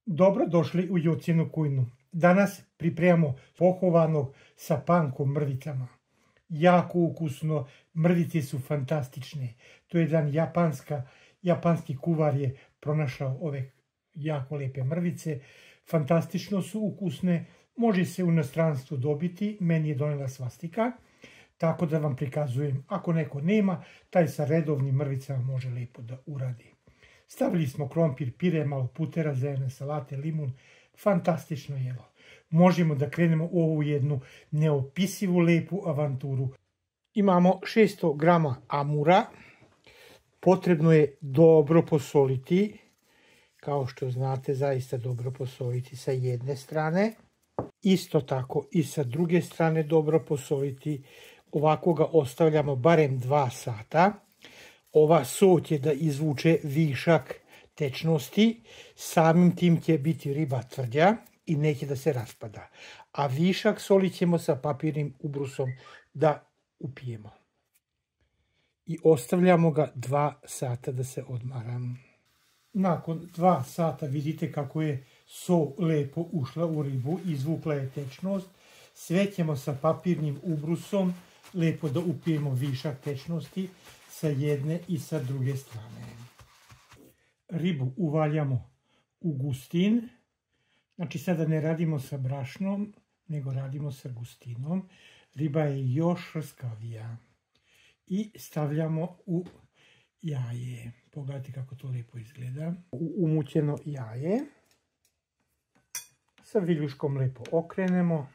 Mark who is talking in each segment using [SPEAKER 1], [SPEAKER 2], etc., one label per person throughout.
[SPEAKER 1] Dobrodošli u Jocinu kujnu. Danas pripremamo pohovanog sa pankom mrvicama. Jako ukusno, mrvice su fantastične. To je jedan japanski kuvar je pronašao ove jako lepe mrvice. Fantastično su ukusne, može se u inostranstvu dobiti, meni je donela svastika. Tako da vam prikazujem, ako neko nema, taj sa redovnim mrvicama može lepo da uradi. Stavili smo krompir, pire, malo putera, zelene salate, limun. Fantastično jelo. Možemo da krenemo u ovu jednu neopisivu lepu avanturu. Imamo 600 grama amura. Potrebno je dobro posoliti. Kao što znate, zaista dobro posoliti sa jedne strane. Isto tako i sa druge strane dobro posoliti. Ovako ga ostavljamo barem 2 sata. Ova sol će da izvuče višak tečnosti, samim tim će biti riba tvrđa i neće da se raspada. A višak soli ćemo sa papirnim ubrusom da upijemo. I ostavljamo ga 2 sata da se odmara. Nakon 2 sata vidite kako je sol lepo ušla u ribu, izvukla je tečnost. Sve ćemo sa papirnim ubrusom lepo da upijemo višak tečnosti sa jedne i sa druge strane. Ribu uvaljamo u gustin. Znači sada ne radimo sa brašnom, nego radimo sa gustinom. Riba je još hrskavija. I stavljamo u jaje. Pogledajte kako to lijepo izgleda. U umućeno jaje. Sa viljuškom lijepo okrenemo.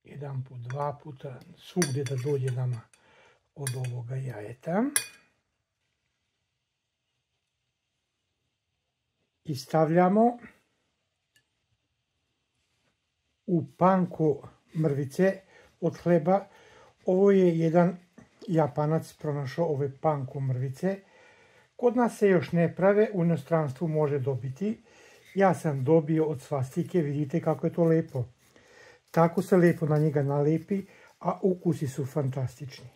[SPEAKER 1] 1 put, 2 puta, svugdje da dođe nama od ovoga jajeta. I stavljamo u panku mrvice od hleba. Ovo je jedan Japanac pronašao ove panku mrvice. Kod nas se još ne prave, u inostranstvu može dobiti. Ja sam dobio od svastike, vidite kako je to lepo. Tako se lepo na njega nalepi, a ukusi su fantastični.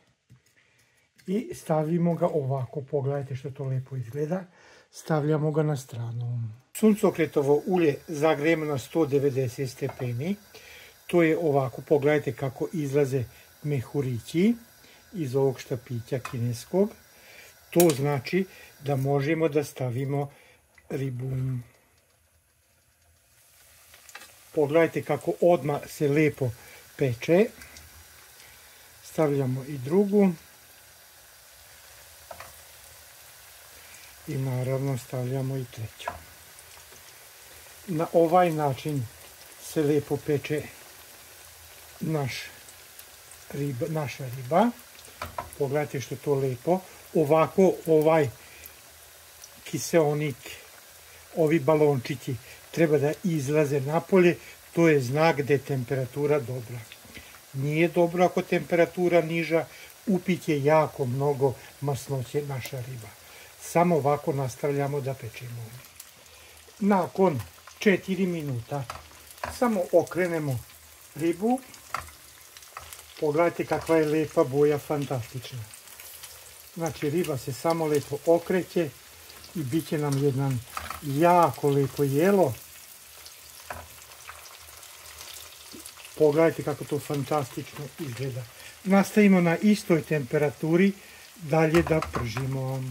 [SPEAKER 1] I stavimo ga ovako, pogledajte što to lepo izgleda. Stavljamo ga na stranu. Suncokretovo ulje zagrejemo na 190 stepeni. To je ovako, pogledajte kako izlaze mehurići iz ovog štapića kineskog. To znači da možemo da stavimo ribu. Pogledajte kako odmah se lepo peče. Stavljamo i drugu. I naravno stavljamo i treću. Na ovaj način se lepo peče naša riba. Pogledajte što je to lepo. Ovako ovaj kiseonik, ovi balončići treba da izlaze napolje, to je znak da je temperatura dobra. Nije dobro ako temperatura niža, upit je jako mnogo masnoće naša riba. Samo ovako nastavljamo da pečemo. Nakon 4 minuta samo okrenemo ribu. Pogledajte kakva je lepa boja, fantastična. Znači riba se samo lepo okreće i bit će nam jedan jako lepo jelo. Pogledajte kako to fantastično izgleda. Nastavimo na istoj temperaturi dalje da pržimo.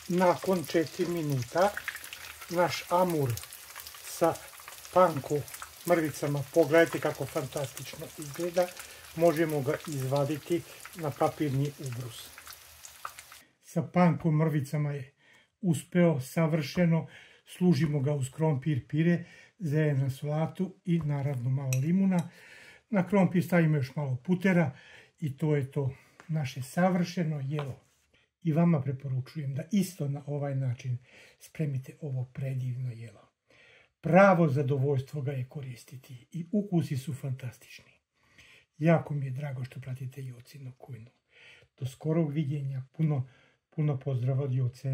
[SPEAKER 1] Nakon 4 minuta naš amur sa panko mrvicama, pogledajte kako fantastično izgleda. Možemo ga izvaditi na papirni ubrus. Sa pankom mrvicama je uspeo savršeno. Služimo ga uz krompir, pire, zelenu salatu i naravno malo limuna. Na krompir stavimo još malo putera i to je to naše savršeno jelo. I vama preporučujem da isto na ovaj način spremite ovo predivno jelo. Pravo zadovoljstvo ga je koristiti i ukusi su fantastični. Jako mi je drago što pratite Jocinu kujnu. Do skorog viđenja, puno pozdrava od Joce.